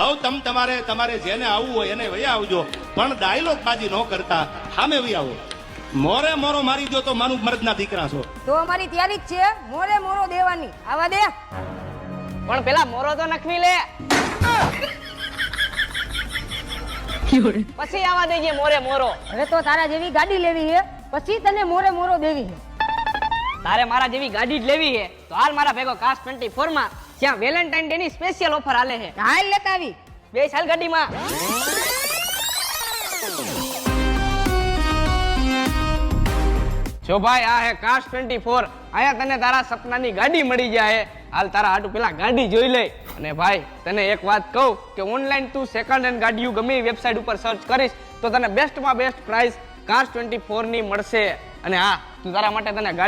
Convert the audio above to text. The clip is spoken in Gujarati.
કહું તમારે જેને આવવું હોય એને વયા આવજો, પણ ડાયલોગ બાજી ન કરતા સામે વયા આવો. મોરે મોરો મારી દો તો માનું મર્દના દીકરા છો. તો અમારી તૈયારી જ છે મોરે મોરો દેવાની. આવા દે. પણ પેલા મોરો તો નખવી લે, પછી આવા દેજે મોરે મોરો. હવે તો તારા જેવી ગાડી લેવી છે, પછી તને મોરે મોરો દેવી છે. તારે મારા જેવી ગાડી જ લેવી છે તો હાલ મારા ભેગો કાસ્ટ 24 માં, ત્યાં વેલેન્ટાઇન ડે ની સ્પેશિયલ ઓફર આલે છે. હાલ લેતા આવી. બે સાલ ગાડીમાં. જો ભાઈ આ હે કાસ્ટ 24, અહીંયા તને તારા સપનાની ગાડી મળી જાય. હાલ તારા હાટુ પેલા ગાડી જોઈ લે. અને ભાઈ તને એક વાત કહું કે ઓનલાઈન તું સેકન્ડ હેન્ડ ગાડીઓ ગમે એ વેબસાઇટ ઉપર સર્ચ કરીશ તો તને બેસ્ટમાં બેસ્ટ પ્રાઇસ કાસ્ટ 24 ની મળશે. અને હા, તું તારા માટે તને